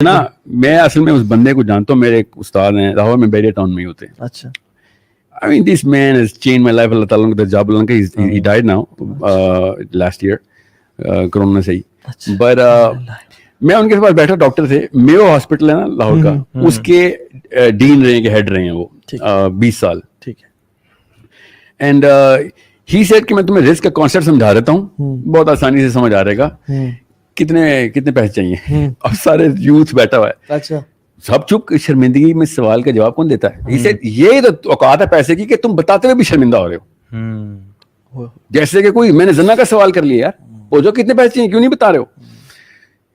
نا میں اصل میں اس بندے کو جانتا ہوں, میرے ایک استاد ہیں لاہور میں, بیریا ٹاؤن میں ہی ہوتے ہیں. اچھا. I mean, this man has changed my life. اللہ تعالیٰ نے job Lanka, he died now last year, corona سے ہی. But میں ان کے پاس بیٹھا, ڈاکٹر تھے, میو ہاسپٹل ہے نا لاہور کا, اس کے ڈین رہے ہیں, کہ ہیڈ رہے ہیں وہ 20 سال. ٹھیک ہے. اینڈ ہی سیڈ کہ میں تمہیں رسک کا کانسیپٹ سمجھا دیتا ہوں, بہت آسانی سے سمجھ آ رہے گا. کتنے پیسے چاہیے, اب سارے یوتھ بیٹھا ہوا ہے. اچھا. سب چپ, شرمندگی میں سوال کا جواب کون دیتا ہے؟ یہ تو اوقات ہے پیسے کی کہ تم بتاتے ہوئے بھی شرمندہ ہو رہے ہو. جیسے کہ کوئی میں نے زنا کا سوال کر لیا, یار پوچھو کتنے پیسے چاہیے, کیوں نہیں بتا رہے ہو.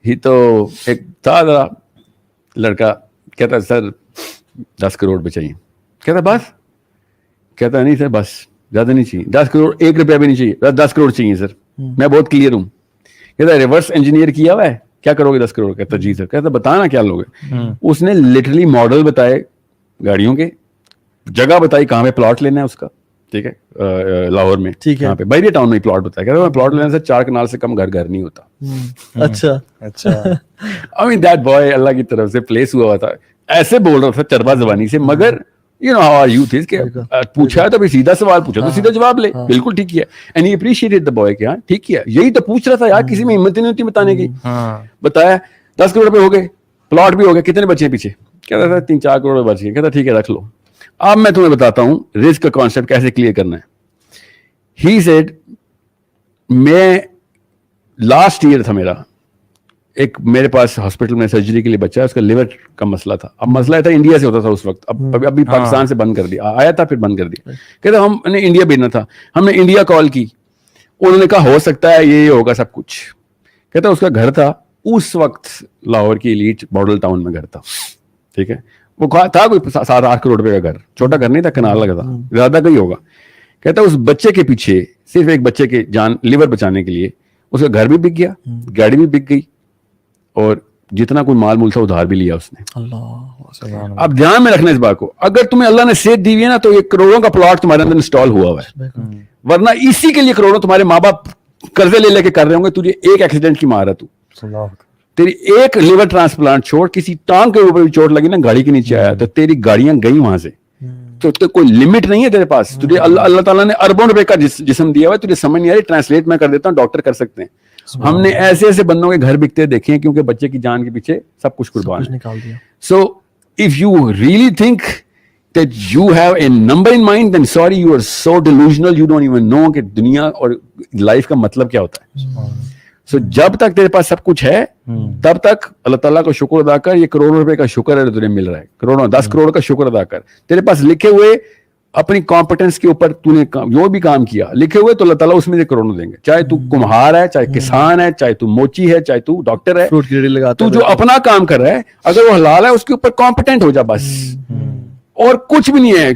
ہی تو ایک تھا ذرا لڑکا, کہتا سر 10 کروڑ روپے چاہیے. کہتا بس, کہتا نہیں سر بس زیادہ نہیں چاہیے, 10 کروڑ 1 روپیہ بھی نہیں چاہیے, 10 کروڑ چاہیے سر, میں بہت کلیئر ہوں. کہتا ریورس انجینئر کیا ہوا ہے, کیا کرو گے 10 کروڑ. کہتا جی سر. کہتا بتانا کیا لوگے. اس نے لٹرلی ماڈل بتائے گاڑیوں کے, جگہ بتائی کہاں پہ پلاٹ لینا ہے اس کا, ٹھیک ہے, لاہور میں, کہاں پہ, بیریا ٹاؤن میں پلاٹ بتایا. کہتا میں پلاٹ لینے سے 4 کنال سے کم گھر نہیں ہوتا. اچھا اچھا. I mean that boy اللہ کی طرف سے پلیس ہوا تھا, ایسے بول رہا تھا چربا زبانی سے, مگر you know how our youth is, کہ پوچھا ہے تو سیدھا سوال پوچھا تو سیدھا جواب لے, بالکل ٹھیک کیا. And he appreciated the boy کہ ہاں ٹھیک کیا, یہی تو پوچھ رہا تھا یار, کسی میں ہمت نہیں ہوتی بتانے کی. بتایا 10 کروڑ روپے ہو گئے, پلاٹ بھی ہو گئے, کتنے بچے ہیں پیچھے. کہتا تھا 3-4 کروڑ بچ گئے. کہتا ٹھیک ہے رکھ لو. اب میں تمہیں بتاتا ہوں رسک کا کانسیپٹ کیسے کلیئر کرنا ہے. ہی سیڈ میں لاسٹ ایئر تھا میرا, ایک میرے پاس ہاسپٹل میں سرجری کے لیے بچہ ہے, اس کا لیور کا مسئلہ تھا. اب مسئلہ تھا انڈیا سے ہوتا تھا اس وقت, اب ابھی پاکستان سے بند کر دیا, آیا تھا پھر بند کر دیا. کہتا ہم نے انڈیا بھیجنا تھا, ہم نے انڈیا کال کی, انہوں نے کہا ہو سکتا ہے یہ ہوگا سب کچھ. کہتا اس کا گھر تھا اس وقت لاہور کی ایلیٹ ماڈل ٹاؤن میں گھر تھا, ٹھیک ہے, وہ تھا کوئی 7-8 کروڑ روپے کا گھر, چھوٹا گھر نہیں تھا, کنال لگا تھا, زیادہ کا ہی ہوگا. کہتا اس بچے کے پیچھے صرف ایک بچے کے جان لیور بچانے کے لیے اس کا گھر بھی بک گیا, گاڑی بھی بک گئی, اور جتنا کوئی مال مول تھا ادھار بھی لیا اس نے. اب دھیان میں رکھنا اس بات کو, اگر تمہیں اللہ نے صحت دی ہوئی ہے نا تو یہ کروڑوں کا پلاٹ تمہارے اندر انسٹال ہوا ہوا ہے, ورنہ اسی کے لیے کروڑوں تمہارے ماں باپ قرضے لے لے کے کر رہے ہوں گے. تجھے ایک ایکسیڈنٹ کی مار ہے, تیری ایک لیور ٹرانسپلانٹ چھوڑ, کسی ٹانگ کے اوپر بھی چوٹ لگی نا, گاڑی کے نیچے آیا تو تیری گاڑیاں گئی وہاں سے. تو کوئی لمٹ نہیں ہے تیرے پاس. تجھے اللہ تعالیٰ نے اربوں روپے کا جسم دیا ہوا ہے, تجھے سمجھ نہیں آ رہی. ٹرانسلیٹ میں کر دیتا ہوں, ڈاکٹر کر سکتے ہیں. ہم نے ایسے ایسے بندوں کے گھر بکتے دیکھے ہیں, کیونکہ بچے کی جان کے پیچھے سب کچھ قربان ہے. So if you really think that you have a number in mind, then sorry, you are so delusional, you don't even know کہ دنیا اور لائف کا مطلب کیا ہوتا ہے. سو جب تک تیرے پاس سب کچھ ہے تب تک اللہ تعالیٰ کو شکر ادا کر. یہ کروڑوں روپے کا شکر ہے تجھے مل رہا ہے, کروڑوں 10 کروڑ کا شکر ادا کر. تیرے پاس لکھے ہوئے اپنی کمپٹنس کے اوپر تو نے جو بھی کام کیا لکھے ہوئے, تو اللہ تعالیٰ اس میں سے کروڑوں دیں گے. چاہے تو کمہار ہے, چاہے کسان ہے, چاہے تو موچی ہے, چاہے تو ڈاکٹر ہے, تو جو اپنا کام کر رہا ہے اگر وہ حلال ہے اس کے اوپر کمپٹنٹ ہو جا بس, اور کچھ بھی نہیں ہے.